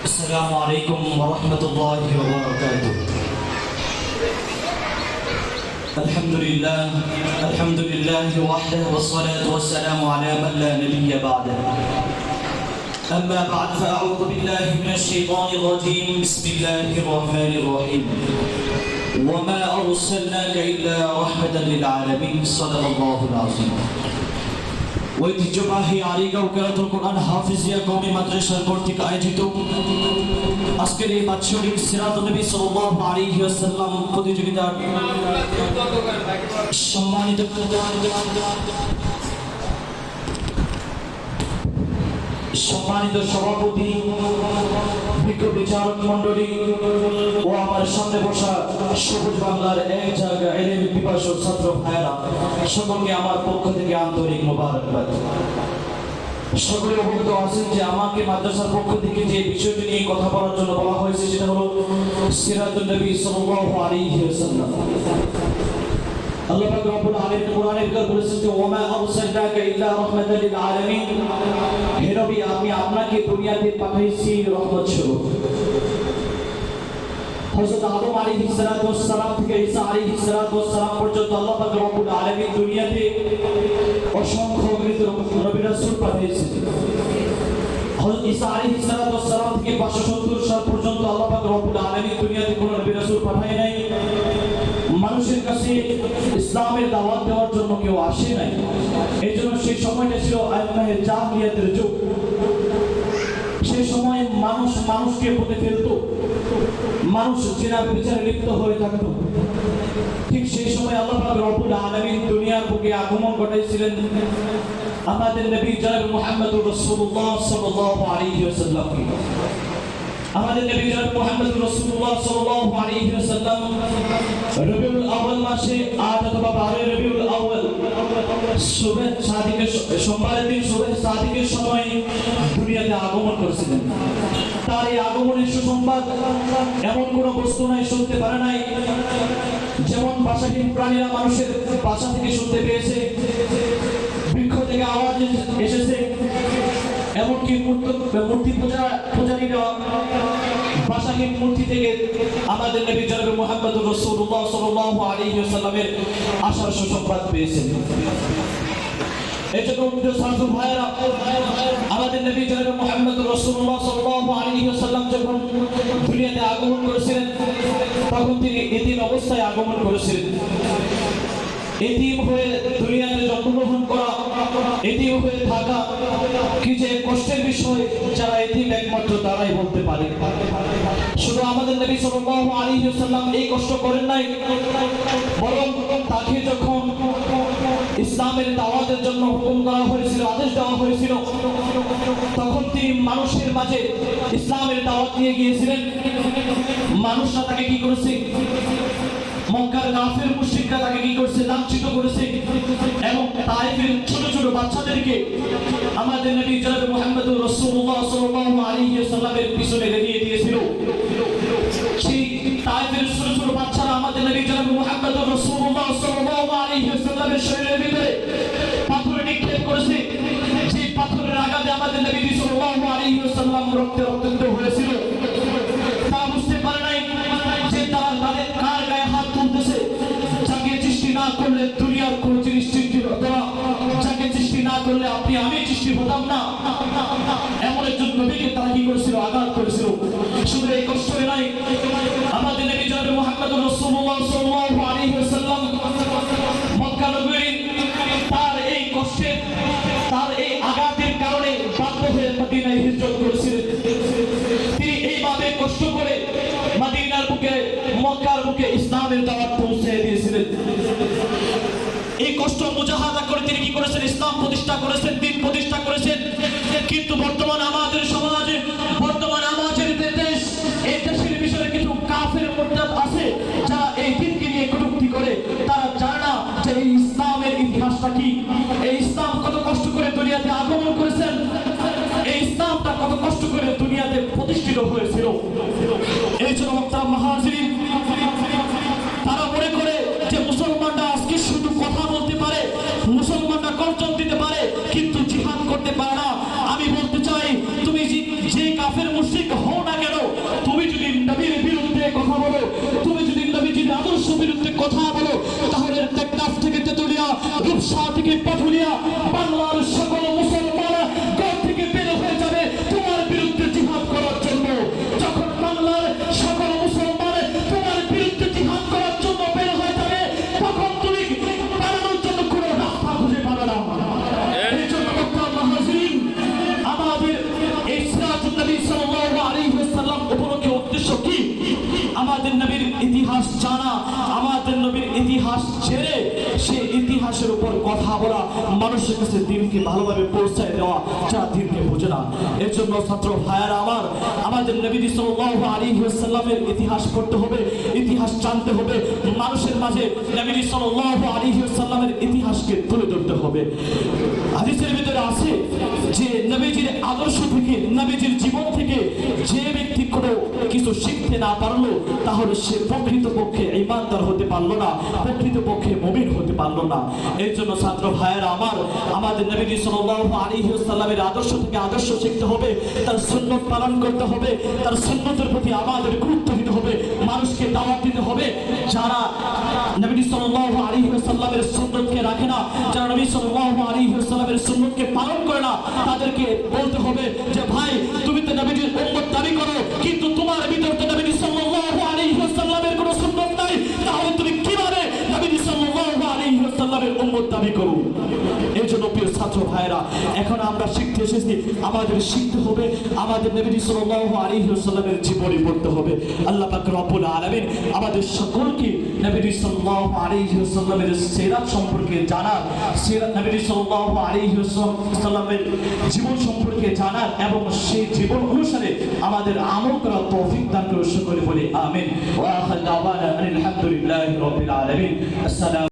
السلام عليكم ورحمة الله وبركاته. الحمد لله وحده والصلاة والسلام على من لا نبي بعده. أما بعد فأعوذ بالله من الشيطان الرجيم. بسم الله الرحمن الرحيم. وما أرسلناك إلا رحمة للعالمين. صدق الله العظيم. ঐতিহ্যবাহী আরিগাঁও কেরাতুল কোরআন হাফিজিয়া কওমি মাদ্রাসার কর্তৃক আয়োজিত আজকের এই বাৎসরিক সিরাতুন নবী সাল্লাল্লাহু আলাইহি ওয়াসাল্লাম প্রতিযোগিতার সম্মানিত সভাপতি, বিজ্ঞ বিচারক মণ্ডলী ও আমার সামনে বসা সবুজ বাংলার এক জায়গা এলেম পিপাসু ছাত্র ভাইয়েরা, সকলকে আমার পক্ষ থেকে আন্তরিক মোবারকবাদ। সকলে অবগত আছেন যে আমাকে মাদ্রাসার পক্ষ থেকে যে বিষয়টি নিয়ে কথা বলার জন্য বলা হয়েছে সেটা হলো সিরাতুন নবী সাল্লাল্লাহু আলাইহি ওয়াসাল্লাম। আল্লাহ পাক রব্বুল আলামিন কোরআনে কারীমে বলেছেন যে ওমা আরসালনাকা ইল্লা রাহমাতাল লিল আলামিন, হে নবী আমি আপনাকে দুনিয়াতে পাঠিয়েছি রহমত স্বরূপ। হযরত আদম আলাইহিস সালাতু ওয়াস সালাম থেকে ঈসা আলাইহিস সালাতু ওয়াস সালাম পর্যন্ত আল্লাহ পাক রব্বুল আলামিন দুনিয়াতে অসংখ্য নবী রাসূল পাঠিয়েছেন। হযরত ঈসা আলাইহিস সালাতু ওয়াস সালাম থেকে 570 সাল পর্যন্ত আল্লাহ পাক রব্বুল আলামিন দুনিয়াতে কোনো নবী রাসূল পাঠায় নাই। মানুষের কাছে ইসলামের দাওয়াত দেওয়ার জন্য কেউ আসে নাই। এই জন্য সেই সময়টা ছিল আইমাহে জাহিলিয়াতের যুগ। সেই সময় মানুষকে পথে ফেলতো, মানুষ জিনা বিচারে লিপ্ত হয়ে থাকতো। ঠিক সেই সময় আল্লাহ পাক রব্বুল আলামিন দুনিয়ার বুকে আগমন ঘটাইছিলেন আমাদের নবী জনাব মুহাম্মদুর রাসূলুল্লাহ সাল্লাল্লাহু আলাইহি ওয়াসাল্লাম। আমাদের নবী জনাব মুহাম্মদুর রাসূলুল্লাহ সাল্লাল্লাহু আলাইহি ওয়াসাল্লাম রবিউল আউয়াল মাসে 8 অথবা 12 রবিউল আউয়াল সুবহ সাদিকের সোমবারের দিন সুবহ সাদিকের সময় দুনিয়াতে আগমন করেছিলেন। তার এই আগমনের সুসংবাদ এমন কোনো বস্তু নাই শুনতে পারে নাই। যেমন বাসাহীন প্রাণীরা মানুষের বাসা থেকে শুনতে পেয়েছে, বৃক্ষ থেকে আওয়াজ এসেছে, এমনকি মূর্তি পূজারীরা বাসাহীন মূর্তি থেকে আমাদের নবী জনাব মুহাম্মদুর রাসূলুল্লাহ সাল্লাল্লাহু আলাইহি ওয়াসাল্লামের আসার সুসংবাদ পেয়েছেন। এজন্য ছাত্র ভাইয়েরা, আমাদের নবী জনাব মুহাম্মদুর রাসূলুল্লাহ সাল্লাল্লাহু আলাইহি ওয়াসাল্লাম যখন দুনিয়াতে আগমন করেছিলেন তখন তিনি এতিম অবস্থায় আগমন করেছিলেন। এতিম হয়ে দুনিয়াতে জন্মগ্রহণ করা, এতিম হয়ে থাকা কি যে কষ্টের বিষয়, যারা এতিম একমাত্র তারাই বলতে পারে। শুধু আমাদের নবী সাল্লাল্লাহু আলাইহি ওয়াসাল্লাম এই কষ্ট করেন নাই, বরং তাকে যখন ইসলামের দাওয়াতের জন্য হুকুম করা হয়েছিল, আদেশ দেওয়া হয়েছিল, তখন তিনি মানুষের মাঝে ইসলামের দাওয়াত নিয়ে গিয়েছিলেন। মানুষরা তাকে কি করেছে? মক্কার কাফের মুশরিকরা তাকে কি করেছে? লাঞ্ছিত করেছে। এবং তায়েফের ছোট ছোট বাচ্চাদেরকে আমাদের নবী জনাব মুহাম্মদুর রাসূলুল্লাহ সাল্লাল্লাহু আলাইহি ওয়াসাল্লামের পিছনে রেখে দিয়েছিল। সেই তায়েফের ছোট ছোট বাচ্চারা আমাদের নবী জনাব মুহাম্মদুর রাসূলুল্লাহ সাল্লাল্লাহু আলাইহি ওয়াসাল্লামের শরীরের ভিতরে পাথর নিক্ষেপ করেছে। সেই পাথরের আঘাতে আমাদের নবী সাল্লাল্লাহু আলাইহি ওয়াসাল্লাম রক্তাক্ত হয়েছিল। তা বুঝতে পারে নাই যে তারা তাদের কার গায়ে হাত তুলতেছে। যাকে সৃষ্টি না করলে দুনিয়ার কোন জিনিস সৃষ্টি হতো না, যাকে সৃষ্টি না করলে আপনি আমি সৃষ্টি হতাম না, এমন একজন নবীকে তারা কি করেছিল? আঘাত করেছিল। শুধু এই কষ্টে নাই, আমাদের নবী জনাব মুহাম্মদুর রাসূলুল্লাহ সাল্লাল্লাহু আলাইহি ওয়াসাল্লাম মক্কা নগরীর তার এই কষ্টে, তার এই আঘাতের কারণে বাধ্য হয়ে মদিনায় হিজরত করেছিলেন। তিনি এইভাবে কষ্ট করে মদিনার বুকে, মক্কার বুকে ইসলামের দাওয়াত পৌঁছে দিয়েছিলেন। এই কষ্ট মুজাহাদা করে তিনি কি করেছেন? ইসলাম প্রতিষ্ঠা করেছেন, দ্বীন প্রতিষ্ঠা করেছেন। কিন্তু বর্তমান আমাদের সমাজে, বর্তমান আমাদের দেশ, এই দেশের বিষয়ে কিছু কাফের মুরতাদ আছে যারা এই দ্বীনকে নিয়ে কটূক্তি করে। তারা জানে না যে এই ইসলামের ইতিহাসটা কি, এই ইসলাম কত কষ্ট করে দুনিয়াতে আগমন করেছেন, এই ইসলামটা কত কষ্ট করে দুনিয়াতে প্রতিষ্ঠিত হয়েছিল। এই জন্য মাহাজিরিন তারা মনে করে যে মুসলমানরা আজকে শুধু কথা বলতে পারে, মুসলমানরা গর্জন দিতে পারে, কিন্তু জিহাদ করতে পারে না। আমি বলতে চাই, তুমি যে কাফের মুশরিক হও না কেন, তুমি যদি নবীর বিরুদ্ধে কথা বলো, তুমি যদি নবীজির আদর্শ বিরুদ্ধে কথা বলো, তাহলে টেকনাফ থেকে তেতুলিয়া, রূপসা থেকে পাটুলিয়া, বাংলার সকল মুসলমান ঘর থেকে বের হয়ে যাবে তোমার বিরুদ্ধে জিহাদ করার জন্য। যখন বাংলার সকল মুসলমান তোমার বিরুদ্ধে জিহাদ করার জন্য বের হয়ে যাবে, তখন তুমি পালানোর জন্য কোনো রাস্তা খুঁজে পাবে না। এই জন্য মহাজির, আমাদের এই সিরাজুন নবী সাল্লাল্লাহু আলাইহি ওয়াসাল্লাম উপলক্ষে উদ্দেশ্য কি? আমাদের নবীর ইতিহাস জানা, আমাদের নবীর ইতিহাস ছেড়ে সে ইতিহাসের উপর কথা বলা, মানুষের কাছে দিনকে ভালোভাবে পৌঁছায় দেওয়া, যা দিনকে বোঝে না। এর জন্য ছাত্র ভাইয়ারা আমার, আমাদের নবী সাল্লাল্লাহু আলাইহি ওয়াসাল্লামের ইতিহাস পড়তে হবে, ইতিহাস জানতে হবে, মানুষের মাঝে নবী সাল্লাল্লাহু আলাইহি ওয়াসাল্লামের ইতিহাসকে তুলে ধরতে হবে। হাদিসের ভিতরে আছে যে নবীজির আদর্শ থেকে, নবীজির জীবন থেকে যে ব্যক্তি কোনো কিছু শিখতে না পারলো, তাহলে সে প্রকৃতপক্ষে ঈমানদার হতে পারলো না, প্রকৃতপক্ষে মুমিন হতে পারলো না। এর জন্য ছাত্র ভাইয়েরা আমার, আমাদের নবী সাল্লাল্লাহু আলাইহি ওয়াসাল্লামের আদর্শ থেকে আদর্শ শিখতে হবে, তার সুন্নাত পালন করতে হবে, তার সুন্নতের প্রতি আমাদের গুরুত্ব দিতে হবে, মানুষকে দাওয়াত দিতে হবে। যারা নবী সাল্লাল্লাহু আলাইহি ওয়াসাল্লামের সুন্নতকে রাখে না, যারা নবী সাল্লাল্লাহু আলাইহি ওয়াসাল্লামের সুন্নতকে পালন করে না, তাদেরকে বলতে হবে যে ভাই, তুমি তো নবীর উম্মত দাবি করো, কিন্তু তোমার ভিতর তো নবী সাল্লাল্লাহু আলাইহি ওয়াসাল্লামের কোনো সুন্নাত নাই, তাহলে তুমি কিভাবে নবী সাল্লাল্লাহু আলাইহি ওয়াসাল্লামের উম্মত দাবি করো? এই জন্য প্রিয় ছাত্র ভাইরা, এখন আমরা শিখতে এসেছি, আমাদের শিখতে হবে, আমাদের নবী সাল্লাল্লাহু আলাইহি ওয়াসাল্লামের জীবনী পড়তে হবে। আল্লাহ পাক রব্বুল আলামিন আমাদের সকলকে নবী সাল্লাল্লাহু আলাইহি ওয়াসাল্লামের সিরাত সম্পর্কে জানার, সিরাত নবী সাল্লাল্লাহু আলাইহি ওয়াসাল্লামের জীবন সম্পর্কে জানার এবং সেই জীবন অনুসারে আমাদের আমল করার তৌফিক দান করুন। সকলে বলি আমিন। ওয়া আখিরু দাওয়ানা আলহামদুলিল্লাহি রাব্বিল আলামিন। আসসালামু